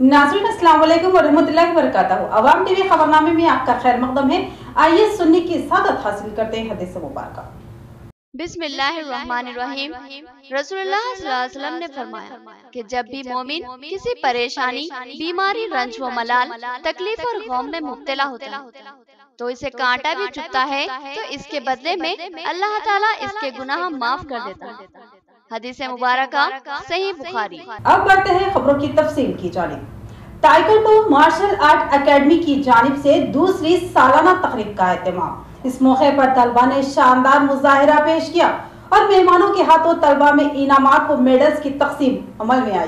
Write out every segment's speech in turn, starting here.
नाज़रीन अस्सलाम वालेकुम व रहमतुल्लाहि व बरकातहू। अवाम टीवी खबरनामे में आपका खैर मकदम है। आइए सुन्नी की सादत हासिल करते हैं हदीस मुबारक। बिस्मिल्लाहिर्रहमानिर्रहीम। रसूलुल्लाह सल्लल्लाहु अलैहि वसल्लम ने फरमाया कि जब भी मोमिन किसी परेशानी, बीमारी, रंज व मलाल, तकलीफ और गम में मुब्तला होता है तो इसे कांटा भी चुभता है तो इसके बदले में अल्लाह ताला इसके गुनाह माफ कर देता है। हदीस मुबारक सही बुखारी। अब बढ़ते हैं खबरों की तफसील की जानिब। ताइक्वांडो मार्शल आर्ट एकेडमी की जानिब से दूसरी सालाना तकरीब का एहतमाम। इस मौके पर तलबा ने शानदार मुजाहिरा पेश किया और मेहमानों के हाथों तलबा में इनामात व मेडल्स की तकसीम अमल में आई।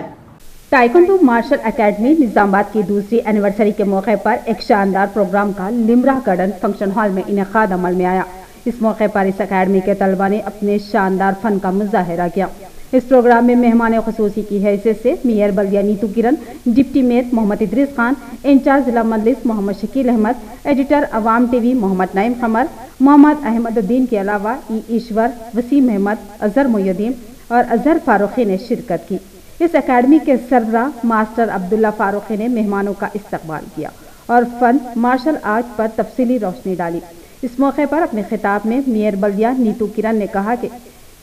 ताइक्वांडो मार्शल एकेडमी निजामाबाद की दूसरी एनिवर्सरी के मौके पर एक शानदार प्रोग्राम का लिमरा गार्डन फंक्शन हॉल में इनेकाद अमल में आया। इस मौके पर इस अकेडमी के तलबा ने अपने शानदार फन का मुजाहिरा किया। इस प्रोग्राम में मेहमान खुसूसी की हैसियत से मेयर बल्दिया Neetu Kiran, deputy mayor Mohammad Idris Khan, incharge जिला मजलिस मोहम्मद शकील अहमद, एडिटर अवाम टीवी मोहम्मद नईम कमर, मोहम्मद अहमदुद्दीन के अलावा ईश्वर, वसीम अहमद, अजहर मोयुद्दीन और अजहर फारूकी ने शिरकत की। इस अकेडमी के सरबराह मास्टर अब्दुल्ला फारूकी ने मेहमानों का इस्तकबाल किया और फन मार्शल आर्ट पर तफसीली रोशनी डाली। इस मौके पर अपने खिताब में मेयर बल्दिया नीतू किरण ने कहा कि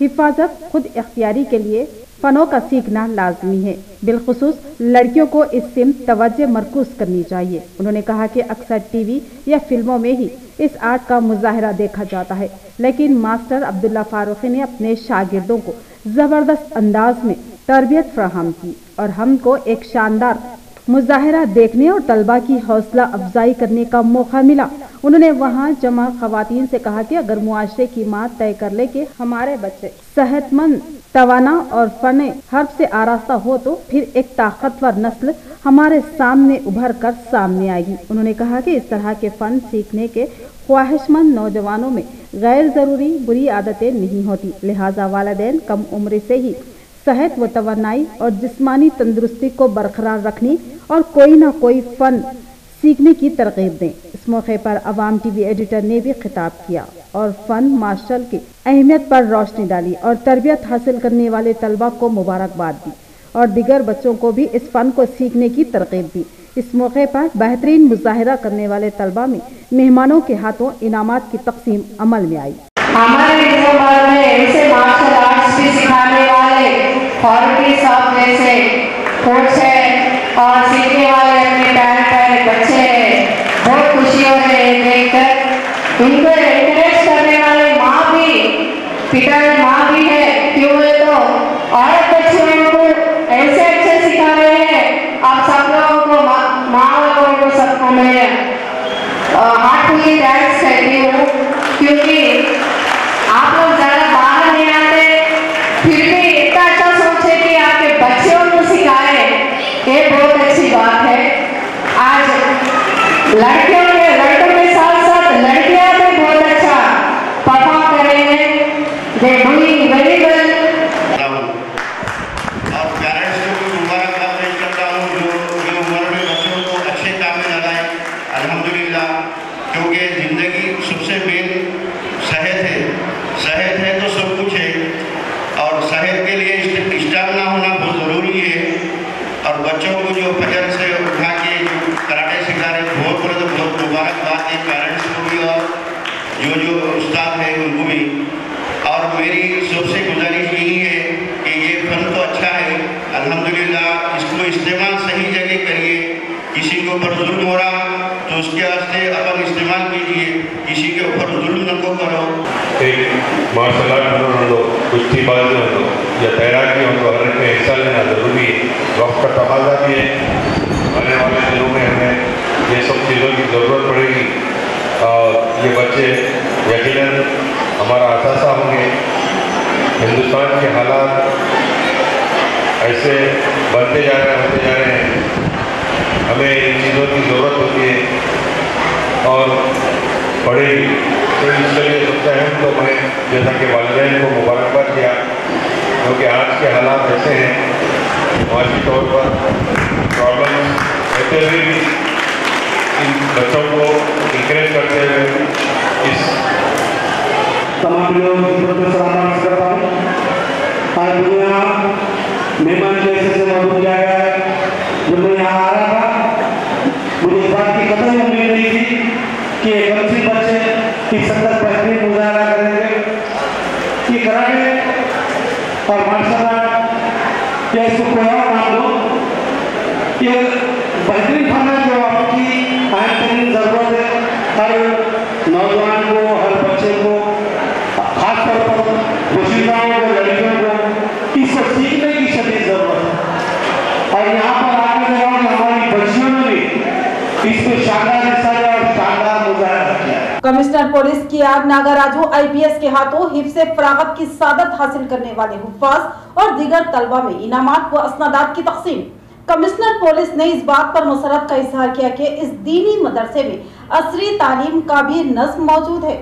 हिफाजत खुद इख्तियारी के लिए फनों का सीखना लाजमी है, बिलखुसूस लड़कियों को इस सिमत तवज्जो मरकूज करनी चाहिए। उन्होंने कहा कि अक्सर टीवी या फिल्मों में ही इस आर्ट का मुजाहिरा देखा जाता है, लेकिन मास्टर अब्दुल्ला फारूकी ने अपने शागिर्दों को जबरदस्त अंदाज में तरबियत फराहम की और हमको एक शानदार मुजाहिरा देखने और तलबा की हौसला अफजाई करने का मौका मिला। उन्होंने वहां जमा खवातीन से कहा कि अगर मुआशरे की मात तय कर ले कि हमारे बच्चे सेहतमंद, तवाना और फन हर्फ से आरास्ता हो तो फिर एक ताकतवर नस्ल हमारे सामने उभर कर सामने आएगी। उन्होंने कहा कि इस तरह के फन सीखने के ख्वाहिशमंद नौजवानों में गैर जरूरी बुरी आदतें नहीं होती, लिहाजा वालिदैन कम उम्र से ही सेहत व तवानाई और जिस्मानी तंदुरुस्ती को बरकरार रखनी और कोई ना कोई फन सीखने की तरगीब दें। इस मौके पर अवाम टीवी एडिटर ने भी खिताब किया और फन मार्शल की अहमियत पर रोशनी डाली और तरबियत हासिल करने वाले तलबा को मुबारकबाद दी और दिगर बच्चों को भी इस फन को सीखने की तरगीब दी। इस मौके पर बेहतरीन मुजाहिरा करने वाले तलबा में मेहमानों के हाथों इनामात की तकसीम अमल में आई। हमारे निजामाबाद में ऐसे मार्शल आर्ट्स भी सिखाने वाले फॉरेन साहब जैसे कोच है और सीखने वाले अपने प्यारे प्यारे बच्चे हैं। बहुत खुशी हो रही है देखकर। इनको एनकरेज करने वाले माँ भी, पिता माँ भी है, क्यों है तो औरत बच्चियों को ऐसे अच्छे सिखा रहे हैं। आप सब लोगों को माँ लोगों को सबको मैं हार्टफुली थैंक्स कहती हूँ, क्योंकि आप लोग ज़्यादा बाहर नहीं आते, फिर भी इतना अच्छा सोचे कि आपके बच्चों को सिखाए, ये बहुत अच्छी बात है। आज लड़कों के साथ साथ लड़कियां भी बहुत अच्छा परफॉर्म कर रही हैं। They doing very well. और पेरेंट्स को भी मुबारकबाद पेश करता हूँ जो उम्र में बच्चों को अच्छे काम में लगाए, अल्हम्दुलिल्लाह, क्योंकि ज़िंदगी सबसे मेन सेहत है तो सब कुछ है और सेहत के लिए स्टेमिना होना बहुत ज़रूरी है। और बच्चों को जो फजर से उठा के जो कराटे सिखा रहे हैं, बहुत बड़ा तो बहुत मुबारकबाद है पेरेंट्स को भी और जो उस्ताद है उनको भी। और मेरी सबसे गुजारिश यही है कि ये फन तो अच्छा है, अल्हम्दुलिल्लाह, इसको इस्तेमाल सही जगह करिए। किसी के ऊपर जुल्म हो रहा तो उसके वास्ते अपन इस्तेमाल कीजिए, किसी के ऊपर जुल्म न को करो। एक मार्शल आर्ट हो, कुश्तीबाजी हो या तैराकी हो, हर एक में हिस्सा लेना ज़रूरी है। वक्त का तकाजा भी है। आने वाले दिनों में हमें ये सब चीज़ों की ज़रूरत पड़ेगी और ये बच्चे यकीनन हमारा असासा होंगे। हिंदुस्तान के हालात ऐसे बनते जा रहे हैं, हमें इन चीज़ों की ज़रूरत होती है और पड़ेगी। तो इसके लिए सबसे अहम तो मैं जैसा कि वालिदैन को मुबारकबाद दिया, क्योंकि आज के हालात ऐसे हैं, माशी तौर पर प्रॉब्लम रहते हुए भी इन बच्चों को इंकरेज करते हुए इस तमाम लोग को सलाम करता हूँ। आज दुनिया मेहमान जैसे से मौजूद जाएगा, जो यहाँ आ रहा था, मुझे इस बात की कतई उम्मीद नहीं थी कि एक अच्छी बच्चे इस अंदर बेहतरीन मुजाहरा करेंगे कि कराटे और मार्शल आर्ट या इसको कोई और नाम दो, ये बेहतरीन खाना जो आपकी अहम तरीन ज़रूरत है हर नौजवान को, हर बच्चे को, खासतौर पर पोशीदाओं को, लड़कियों को इसको सीखने की शदीद ज़रूरत है। और यहाँ पर आने के बाद हमारी बच्चियों ने भी इस पर शानदार हिस्सा लिया और शानदार मुजाहरा किया। Commissioner police KR Nagaraju IPS के हाथों हिफ्ज़े फ़राग़त की सादत हासिल करने वाले हुफ़्फ़ाज़ और दीगर तलबा में इनामात व असनादात की तक़सीम। कमिश्नर पुलिस ने इस बात पर मुसरत का इज़हार किया कि इस दीनी मदरसे में असरी तालीम का भी नज़्म मौजूद है।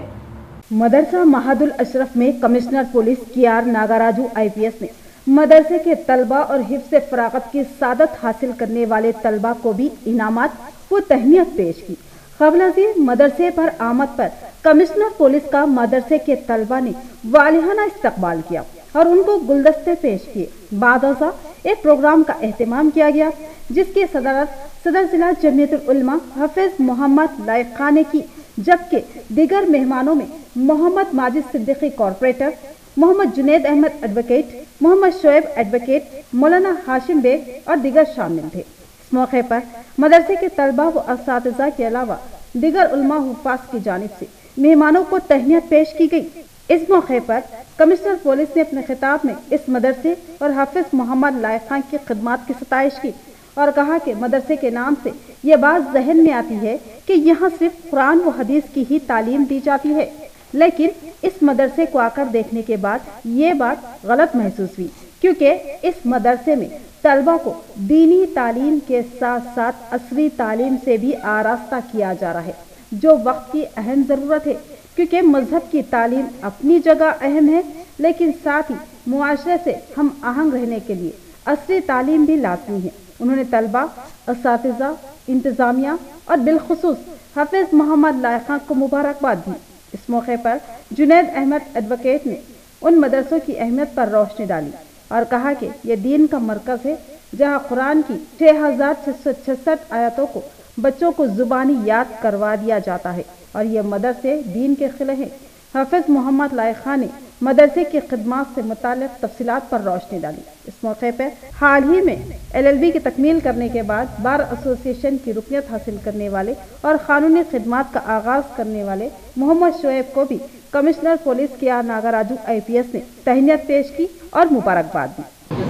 मदरसा महादुल अशरफ में commissioner police KR Nagaraju IPS ने मदरसे के तलबा और हिफ्ज़े फ़राग़त की सादत हासिल करने वाले तलबा को भी इनामात व तहनीत पेश की। क़ब्ल मदरसे पर आमद पर कमिश्नर पुलिस का मदरसे के तलबा ने वालिहाना इस्तकबाल किया और उनको गुलदस्ते पेश किए। बादौसा एक प्रोग्राम का एहतमाम किया गया जिसकी सदर जिला जमीयतुल उलमा हाफिज मोहम्मद लायक खान ने की, जबकि दीगर मेहमानों में Mohammed Majid Siddiqui corporator, Mohammed Junaid Ahmed advocate, Mohammed Shoaib advocate, मौलाना हाशिम बेग और दीगर शामिल थे। इस मौके पर मदरसे के तलबा व असातिज़ा के अलावा दीगर उलमा हुफ़्फ़ाज़ की जानिब से मेहमानों को तहनीत पेश की गई। इस मौके पर कमिश्नर पुलिस ने अपने खिताब में इस मदरसे और हाफिज मोहम्मद लायक खान की खिदमत की सताइश की और कहा कि मदरसे के नाम से ये बात जहन में आती है कि यहाँ सिर्फ कुरान व हदीस की ही तालीम दी जाती है, लेकिन इस मदरसे को आकर देखने के बाद ये बात गलत महसूस हुई, क्योंकि इस मदरसे में तलबा को दीनी तालीम के साथ साथ असरी तालीम से भी आरास्ता किया जा रहा है, जो वक्त की अहम ज़रूरत है, क्योंकि मजहब की तालीम अपनी जगह अहम है, लेकिन साथ ही मुआशरे से हम आहंग रहने के लिए असरी तालीम भी लाज़मी है। उन्होंने तलबा, असातिज़ा, इंतज़ामिया और बिलखुसूस हाफिज मोहम्मद लायक खान को मुबारकबाद दी। इस मौके पर जुनैद अहमद एडवोकेट ने उन मदरसों की अहमियत पर रोशनी डाली और कहा कि यह दीन का मरकज़ है, जहाँ कुरान की 6666 आयतों को बच्चों को ज़ुबानी याद करवा दिया जाता है और ये मदरसे दीन के खिले हैं। हाफिज मोहम्मद लायक खान ने मदरसे की खिदमत से मुताल्लिक़ तफसीलात पर रोशनी डाली। इस मौके पर हाल ही में LLB की तकमील करने के बाद बार एसोसिएशन की रुकनियत हासिल करने वाले और कानूनी खिदमत का आगाज़ करने वाले मोहम्मद शोएब को भी commissioner police KR Nagaraju IPS ने तहनीत पेश की और मुबारकबाद दी।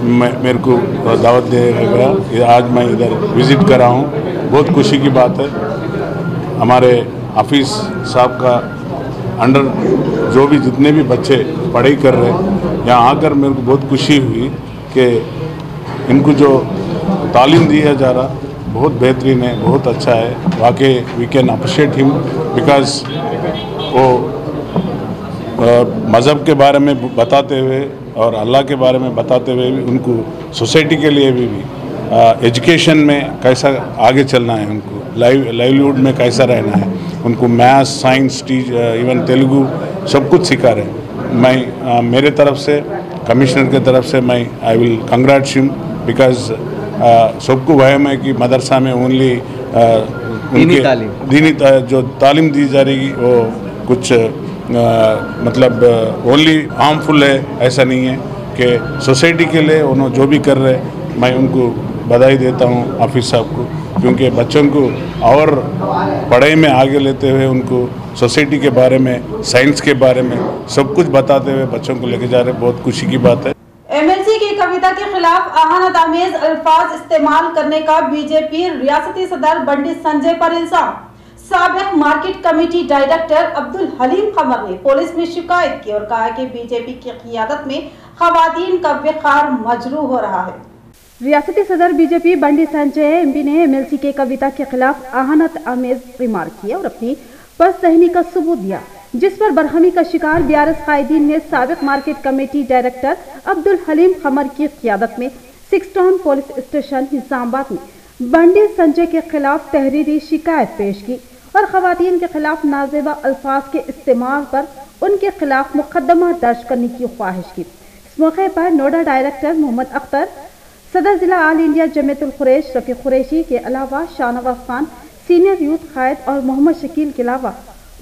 मेरे को दावत दिया गया, आज मैं इधर विज़िट कर रहा हूँ, बहुत खुशी की बात है। हमारे हाफिज़ साहब का अंडर जो भी जितने भी बच्चे पढ़ाई कर रहे हैं, यहाँ आकर मेरे को बहुत खुशी हुई कि इनको जो तालीम दिया जा रहा बहुत बेहतरीन है, बहुत अच्छा है। वाकई we can appreciate him because वो मज़हब के बारे में बताते हुए और अल्लाह के बारे में बताते हुए भी उनको सोसाइटी के लिए भी एजुकेशन में कैसा आगे चलना है, उनको लाइवलीहुड में कैसा रहना है, उनको मैथ्स, साइंस, इवन तेलुगु सब कुछ सिखा रहे हैं। मैं मेरे तरफ से, कमिश्नर के तरफ से मैं I will congrats him because सबको वहम है कि मदरसा में ओनली दीनी जो तालीम दी जा रही वो कुछ मतलब ओनली हार्मफुल है, ऐसा नहीं है कि सोसाइटी के लिए उन्होंने जो भी कर रहे हैं मैं उनको बधाई देता हूँ हाफिज़ साहब को, क्योंकि बच्चों को और पढ़ाई में आगे लेते हुए उनको सोसाइटी के बारे में, साइंस के बारे में सब कुछ बताते हुए बच्चों को लेके जा रहे हैं। बहुत खुशी की बात है। MLC की कविता के खिलाफ आहानत आमेज अल्फाज इस्तेमाल करने का बीजेपी रियासती सदर बंडी संजय पर इल्जाम। साबिक market committee director Abdul Haleem Qamar ने पुलिस में शिकायत की और कहा कि बीजेपी की क़ियादत में ख़वातीन का वक़ार मजरूह हो रहा है। रियासती सदर बीजेपी बंडी संजय MP ने MLC के कविता के खिलाफ आहानत आमेज रिमार्क किया और अपनी पसदहनी का सबूत दिया, जिस पर बरहमी का शिकार BRS कायदीन ने साबिक market committee director Abdul Haleem Qamar की क़ियादत में 6 टाउन पुलिस स्टेशन निज़ामाबाद में बंडी संजय के खिलाफ तहरीरी शिकायत पेश की और ख़वातीन के खिलाफ नाज़ेबा अल्फाज के इस्तेमाल पर उनके खिलाफ मुकदमा दर्ज करने की ख्वाहिश की। इस मौके पर नोडा डायरेक्टर मोहम्मद अख्तर, सदर जिला आल इंडिया जमीयतुल कुरैश रफीक कुरैशी के अलावा शाहनवाज खान, सीनियर यूथ कायद और मोहम्मद शकील के अलावा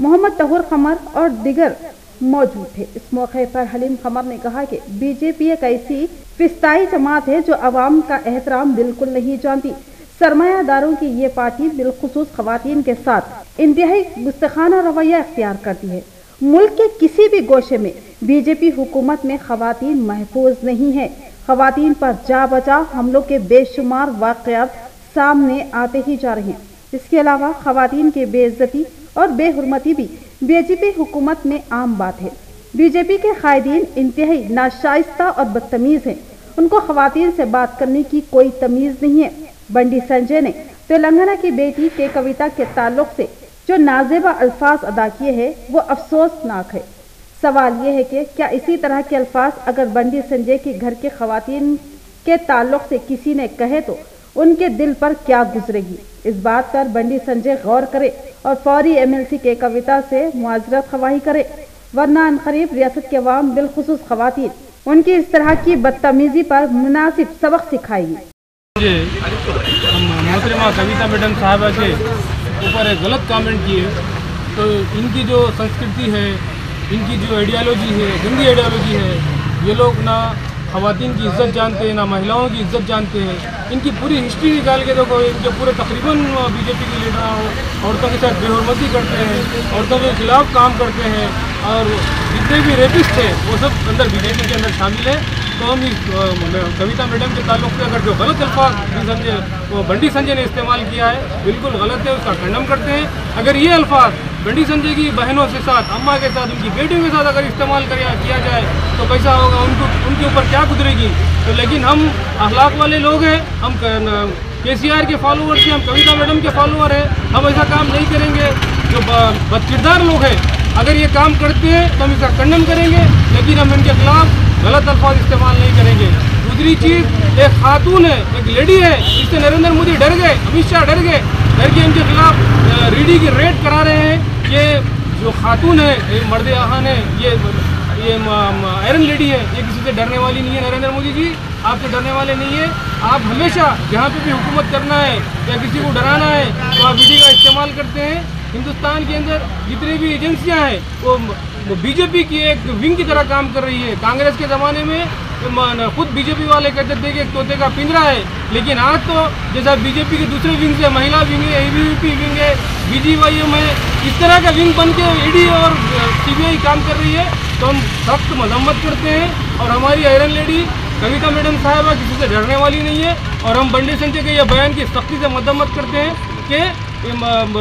मोहम्मद तहूर कमर और दिगर मौजूद थे। इस मौके पर हलीम कमर ने कहा कि बीजेपी एक ऐसी फिस्ताई जमात है जो अवाम का एहतराम बिल्कुल नहीं जानती। सरमायादारों की ये पार्टी बिलखुसूस खवातीन के साथ इंतहाई गुस्ताखाना रवैया इख्तियार करती है। मुल्क के किसी भी गोशे में बीजेपी हुकूमत में खवातीन महफूज नहीं है। खवातीन पर जा बचा हमलों के बेशुमार वाक़यात सामने आते ही जा रहे हैं। इसके अलावा खवातीन की बेइज्जती और बेहुरमती भी बीजेपी हुकूमत में आम बात है। बीजेपी के कायदीन इंतहाई नाशाइस्ता और बदतमीज़ हैं। उनको खवातीन से बात करने की कोई तमीज़ नहीं है। बंडी संजय ने तेलंगाना की बेटी के कविता के ताल्लुक से जो नाजेबा अल्फाज अदा किए हैं वो अफसोसनाक है। सवाल ये है कि क्या इसी तरह के अल्फाज अगर बंडी संजय के घर के खवातीन के ताल्लुक से किसी ने कहे तो उनके दिल पर क्या गुजरेगी। इस बात पर बंडी संजय गौर करे और फौरी MLC के कविता से मुआजरत खवाही करे, वरना अनकरीब रियासत के अवाम बिलखुसूस खवातीन उनकी इस तरह की बदतमीजी पर मुनासिब सबक सिखाएगी। मोहतरमा कविता मैडम साहबा के ऊपर एक गलत कमेंट किए तो इनकी जो संस्कृति है, इनकी जो आइडियोलॉजी है, गंदी आइडियोलॉजी है, ये लोग ना खवातीन की इज्जत जानते हैं ना महिलाओं की इज्जत जानते हैं। इनकी पूरी हिस्ट्री निकाल के देखो, इनके पूरे तकरीबन बीजेपी के लीडर औरतों के साथ बेहुरमती करते हैं, औरतों के खिलाफ काम करते हैं और जितने भी रेपिस्ट थे वो सब अंदर बीजेपी के अंदर शामिल है। तो हम इस कविता मैडम के ताल्लुक से अगर जो गलत अल्फाज वो बंडी संजय ने इस्तेमाल किया है बिल्कुल गलत है, उसका खंडन करते हैं। अगर ये अल्फाज बंडी संजय की बहनों के साथ, अम्मा के साथ, उनकी बेटियों के साथ अगर इस्तेमाल किया जाए तो कैसा होगा, उनके ऊपर क्या गुजरेगी। तो लेकिन हम अखलाक वाले लोग हैं, हम KCR के फॉलोअर्स हैं, हम कविता मैडम के फॉलोअर हैं, हम ऐसा काम नहीं करेंगे। जो बदकिरदार लोग हैं अगर ये काम करते हैं तो हम इसका खंडन करेंगे, लेकिन हम इनके खिलाफ गलत अल्फाज इस्तेमाल नहीं करेंगे। दूसरी चीज़, एक खातून है, एक लेडी है, इससे नरेंद्र मोदी डर गए, अमित शाह डर गए, डर के इनके खिलाफ रीडी की रेड करा रहे हैं। ये जो खातून है, ये मर्द आहान है, ये आयरन लेडी है, ये किसी से डरने वाली नहीं है। नरेंद्र मोदी जी आपसे डरने वाले नहीं है। आप हमेशा जहाँ पे भी हुकूमत करना है या किसी को डराना है तो आप ईडी का इस्तेमाल करते हैं। हिंदुस्तान के अंदर जितनी भी एजेंसियां हैं वो बीजेपी की एक विंग की तरह काम कर रही है। कांग्रेस के ज़माने में खुद बीजेपी वाले कहते थे कि एक तोते का पिंजरा है, लेकिन आज तो जैसा बीजेपी के दूसरे विंग से महिला विंग है, ABVP विंग है, BGYM है, इस तरह का विंग बन के ईडी और CBI काम कर रही है। तो हम सख्त मजम्मत करते हैं और हमारी आयरन लेडी कविता मैडम साहबा किसी से डरने वाली नहीं है। और हम बंडी संजय के ये बयान की सख्ती से मजम्मत करते हैं कि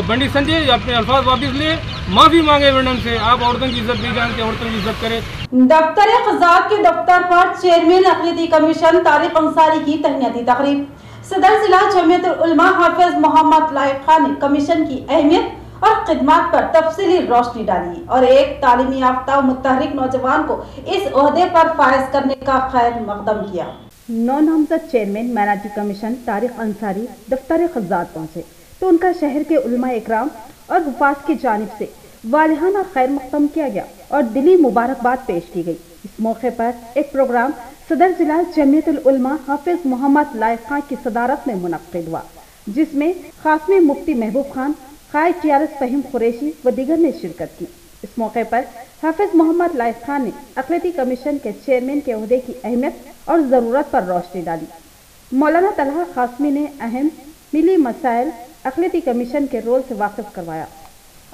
बंडी संजय अपने अल्फाज वापस ले, माफ़ी मांगे मैडम से। आप औरतों की इज्जत नहीं जानते, औरतों की इज्जत करें। दफ्तर क़ज़ात के दफ्तर पर चेयरमैन अक़लीती कमीशन तारिक अंसारी की तहनीती तकरीब। सदर जिला जमीयतुल उलमा हाफिज मोहम्मद लाइक खान ने कमीशन की अहमियत और खिदमत पर तफसीली रोशनी डाली और एक तालीमी याफ्ता मुतहरिक नौजवान को इस ओहदे पर फायज करने का खैर मकदम किया। नौ नामजद चेयरमैन मैनाजी कमीशन तारिक अंसारी दफ्तर क़ज़ात पहुँचे तो उनका शहर के उलमा इकराम और हुफाज की जानिब से वालिहाना खैर मकदम किया गया और दिली मुबारकबाद पेश की गई। इस मौके पर एक प्रोग्राम सदर जिला जमीयतुल उलमा हाफिज मोहम्मद लाइक खान की सदारत में मुनक्किद हुआ, जिसमें खासमी मुफ्ती महबूब खान, कायद TRS फ़हीम कुरैशी व दीगर ने शिरकत की। इस मौके पर हाफिज मोहम्मद लाइक खान ने अक़लीती कमीशन के चेयरमैन के ओहदे की अहमियत और ज़रूरत पर रोशनी डाली। मौलाना तलहा कासमी ने अहम मिली मसाइल अक़लीती कमीशन के रोल से वाकिफ करवाया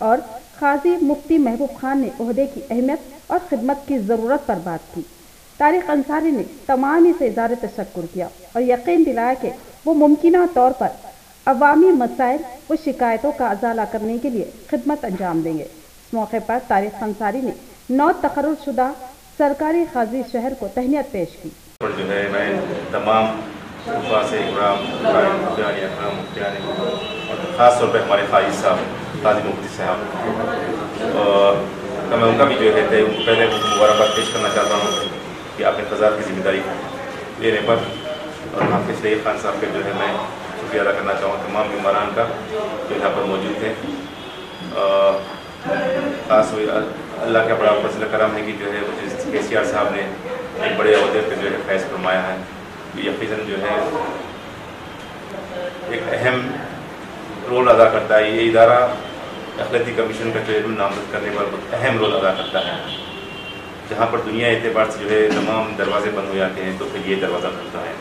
और काजी मुफ्ती महबूब खान ने ओहदे की अहमियत और खिदमत की ज़रूरत पर बात की। तारिक अंसारी ने तमाम ही से इज़हार तशक्कुर किया और यकीन दिलाया कि वो मुमकिना तौर पर अवामी मसाइल व शिकायतों का अजाला करने के लिए खिदमत अंजाम देंगे। इस मौके पर तारिक अंसारी ने 9 तकर्रुरशुदा सरकारी काजी शहर को तहनीत पेश की। जो है मैं तमाम ख़ास तौर पर हमारे काजी साहब, काजी मुफ्ती साहब, तो मैं उनका भी जो है पहले मुबारकबाद पेश करना चाहता हूँ कि आपने क़ज़ात की जिम्मेदारी लेने पर, और हाफिज़ लाइक खान साहब के जो है मैं शुक्रिया अदा करना चाहूँ तमाम मेहमानान का जो यहाँ पर मौजूद थे। ख़ास अल्लाह का बड़ा फजल करम है कि जो है KCR साहब ने एक बड़े अहदे पर जो है फैज़ फरमाया है یقیناً جو ہے ایک اہم رول ادا کرتا ہے. یہ ادارہ اقلیتی کمیشن کا چیئرمین نامزد کرنے پر بہت اہم رول ادا کرتا ہے. جہاں پر دنیا اعتبار سے جو ہے تمام دروازے بند ہو جاتے ہیں تو پھر یہ دروازہ کھلتا ہے.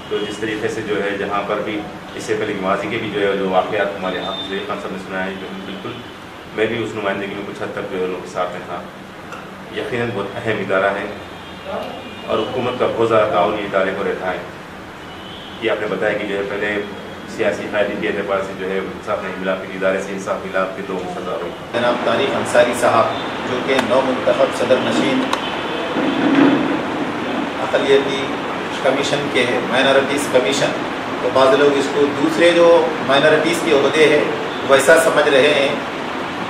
تو جس طریقے سے جو ہے جہاں پر بھی اس سے پہلے ماضی کے بھی جو ہے جو واقعات ہمارے یہاں حافظ خان صاحب نے سنا ہے, جو بالکل میں بھی اس نمائندگی میں کچھ حد تک جو ہے لوگوں کے ساتھ میں تھا. یقیناً بہت اہم ادارہ ہے اور حکومت کا بہت زیادہ تعاون یہ ادارے کو رہتا ہے. یہ آپ نے بتایا کہ جو ہے پہلے سیاسی قائدین کے اعتبار سے جو ہے انصاف نہیں ملا, پھر ادارے سے انصاف ملا, پھر لوگوں کو سزا ہوئی. جناب طارق انصاری صاحب جو کہ نو منتخب صدر نشین اقلیتی کمیشن کے ہیں, مائنارٹیز کمیشن, تو بعض لوگ اس کو دوسرے جو مائنارٹیز کے عہدے ہیں ویسا سمجھ رہے ہیں.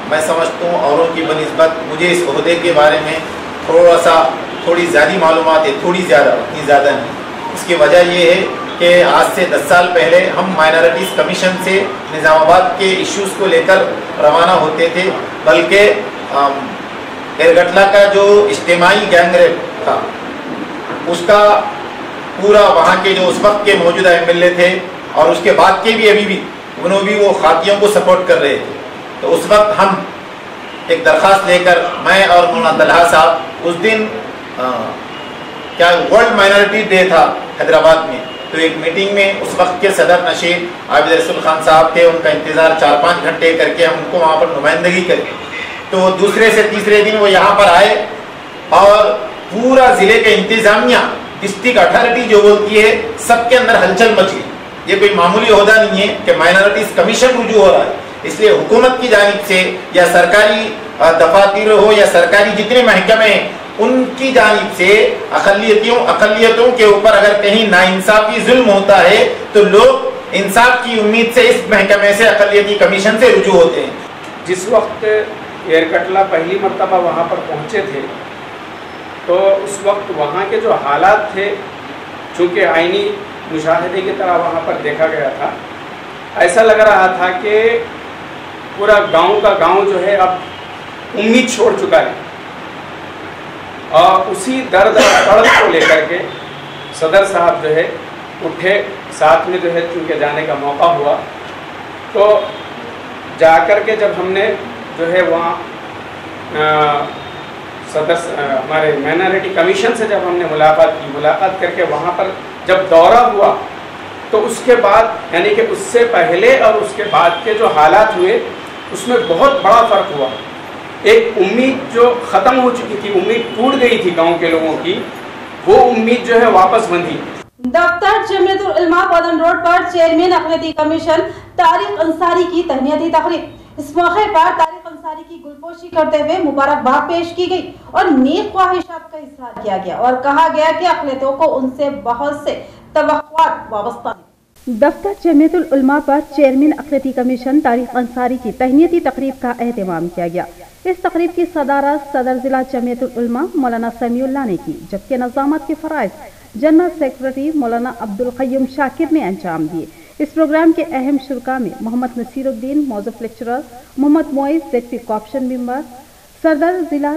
میں سمجھتا ہوں اوروں کی بنسبت مجھے اس عہدے کے بارے میں تھوڑی زیادہ معلومات ہے, تھوڑی زیادہ, اتنی زیادہ نہیں. اس کی وجہ یہ ہے کہ آج سے 10 سال پہلے ہم مائنارٹیز کمیشن سے نظام آباد کے ایشوز کو لے کر روانہ ہوتے تھے, بلکہ ایرگٹلا کا جو اجتماعی گینگ ریپ تھا اس کا پورا وہاں کے جو اس وقت کے موجودہ MLA تھے اور اس کے بعد کے بھی ابھی بھی انہوں بھی وہ خاطیوں کو سپورٹ کر رہے تھے. تو اس وقت ہم ایک درخواست لے کر میں اور مولانا طلحہ صاحب اس دن کیا ورلڈ مائنارٹی ڈے تھا حیدرآباد میں, تو ایک میٹنگ میں اس وقت کے صدر نشین عابد رسول خان صاحب تھے, ان کا انتظار 4-5 گھنٹے کر کے ہم ان کو وہاں پر نمائندگی کر کے, تو دوسرے سے تیسرے دن وہ یہاں پر آئے اور پورا ضلع کے انتظامیہ ڈسٹرکٹ اتھارٹی جو بولتی ہے سب کے اندر ہلچل مچ گئی. یہ کوئی معمولی عہدہ نہیں ہے کہ مائنارٹیز کمیشن رجوع ہو رہا ہے. اس لیے حکومت کی جانب سے یا سرکاری دفاتر ہو یا سرکاری جتنے محکمے ہیں ان کی جانب سے اقلیتوں کے اوپر اگر کہیں ناانصافی ظلم ہوتا ہے تو لوگ انصاف کی امید سے اس محکمے سے اقلیتی کمیشن سے رجوع ہوتے ہیں. جس وقت ایرکٹلا پہلی مرتبہ وہاں پر پہنچے تھے تو اس وقت وہاں کے جو حالات تھے چونکہ آئینی مشاہدے کی طرح وہاں پر دیکھا گیا تھا, ایسا لگ رہا تھا کہ پورا گاؤں کا گاؤں جو ہے اب امید چھوڑ چکا ہے. اور اسی درد اور تڑپ کو لے کر کے صدر صاحب جو ہے اٹھے, ساتھ میں جو ہے چونکہ جانے کا موقع ہوا تو جا کر کے جب ہم نے جو ہے وہاں ہمارے مائنارٹی کمیشن سے جب ہم نے ملاقات کر کے وہاں پر جب دورہ ہوا تو اس کے بعد یعنی کہ اس سے پہلے اور اس کے بعد کے جو حالات ہوئے اس میں بہت بڑا فرق ہوا. ایک امید جو ختم ہو چکی تھی, امید ٹوٹ گئی تھی گاؤں کے لوگوں کی, وہ امید جو ہے واپس بندھی. دفتر جمعیت العلماء بودن روڈ پر چیئرمین اقلیتی کمیشن طارق انصاری کی تہنیتی تقریب. اس موقع پر طارق انصاری کی گلپوشی کرتے ہوئے مبارکباد پیش کی گئی اور نیک خواہشات کا اظہار کیا گیا اور کہا گیا کہ اقلیتوں کو ان سے بہت سے توقعات وابستہ ہیں. دفتر جمعیت العلماء پر چیئرمین اقلیتی کمیشن طارق انصاری کی تہنیتی تقریب کا اہتمام کیا گیا. اس تقریب کی صدارت صدر ضلع جمعیت العلماء مولانا سمیع اللہ نے کی, جبکہ نظامت کے فرائض جنرل سیکرٹری مولانا عبدالقیوم شاکر نے انجام دیے. اس پروگرام کے اہم شرکاء میں محمد نصیر الدین موظف لیکچرر, محمد معیز زیڈپی کوآپشن ممبر, صدر ضلع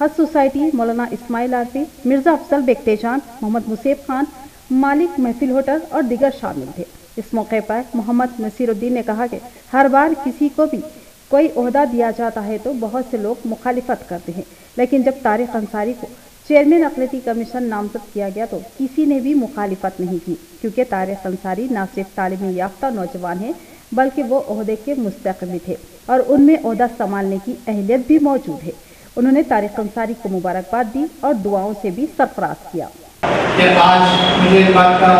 حج سوسائٹی مولانا اسماعیل عارفی, مرزا افضل بیکٹیجان, محمد مصیب خان, مالک محفل ہوٹل اور دیگر شامل تھے. اس موقع پر محمد نصیر الدین نے کہا کہ ہر بار کسی کو بھی کوئی عہدہ دیا جاتا ہے تو بہت سے لوگ مخالفت کرتے ہیں, لیکن جب طارق انصاری کو چیئرمین اقلیتی کمیشن نامزد کیا گیا تو کسی نے بھی مخالفت نہیں کی, کیونکہ طارق انصاری نہ صرف تعلیم یافتہ نوجوان ہیں بلکہ وہ عہدے کے مستحق بھی تھے اور ان میں عہدہ سنبھالنے کی اہلیت بھی موجود ہے. انہوں نے طارق انصاری کو مبارکباد دی اور دعاؤں سے بھی سرفراز کیا. کہ آج مجھے اس بات کا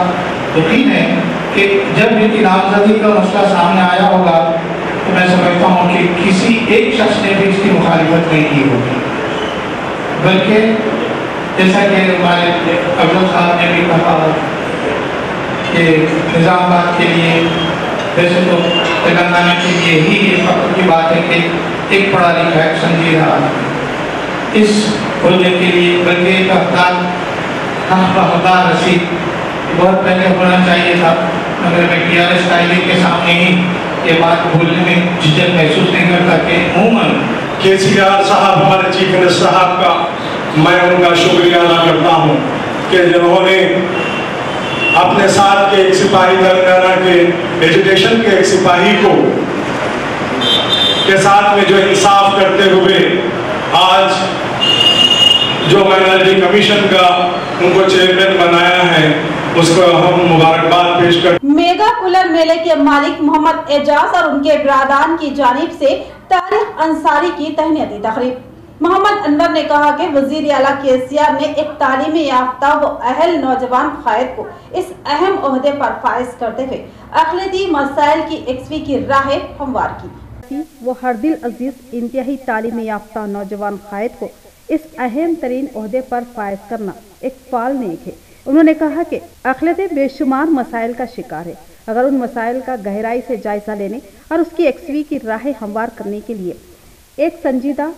یقین ہے کہ جب ان کی نامزدگی کا مسئلہ سامنے آیا ہوگا تو میں سمجھتا ہوں کہ کسی ایک شخص نے بھی اس کی مخالفت نہیں کی ہوگی, بلکہ جیسا کہ ہمارے افضل صاحب نے بھی کہا کہ نظام آباد کے لیے ویسے تو تلنگانہ کے لیے ہی یہ فخر کی بات ہے کہ ایک پڑھا لکھا ہے سمجھی رہا اس عہدے کے لیے, بلکہ ایک حقدار رسید بہت پہلے ہونا چاہیے تھا, مگر میں TRS قائدین کے سامنے ہی یہ بات بولنے میں جھجک محسوس نہیں کرتا کہ عموماً KCR صاحب ہمارے چیف منسٹر صاحب کا میں ان کا شکریہ ادا کرتا ہوں کہ جنہوں نے अपने साथ के एक सिपाही तेलंगाना के एजुकेशन के एक सिपाही को के साथ में जो इंसाफ करते हुए आज जो माइनॉरिटी कमीशन का उनको चेयरमैन बनाया है, उसको हम मुबारकबाद पेश करते हैं। मेगा कूलर मेले के मालिक मोहम्मद एजाज और उनके बिरादान की जानिब से तारिक अंसारी की तहनीती तकरीब। मोहम्मद अनवर ने कहा कि वजीर आला केसीआर ने एक तालीमी याफ्ता व अहल नौजवान कायद को इस अहम ओहदे पर फाइज करते हुए अखिलती मसाइल की यकसवी की राह हमवार की। वो हरदिल अजीज इंतहाई तालीमी याफ्ता नौजवान कायद को इस अहम तरीन ओहदे पर फाइज करना एक फाल नेक है। उन्होंने कहा कि अखिलत बेशुमार मसाइल का शिकार है। अगर उन मसाइल का गहराई से जायजा लेने और उसकी यकसवी की राह हमवार करने के लिए एक संजीदा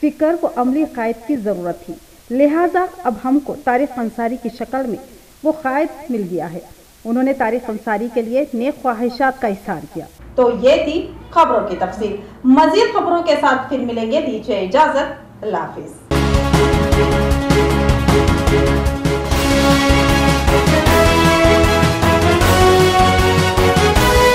फिक्र व अमली कायद की ज़रूरत थी, लिहाजा अब हमको तारिक अंसारी की शक्ल में वो कायद मिल गया है। उन्होंने तारिक अंसारी के लिए नेक ख्वाहिशात का इज़हार किया। तो ये थी खबरों की तफसील। मज़ीद खबरों के साथ फिर मिलेंगे, दीजिए इजाज़त, अल्लाह हाफ़िज़।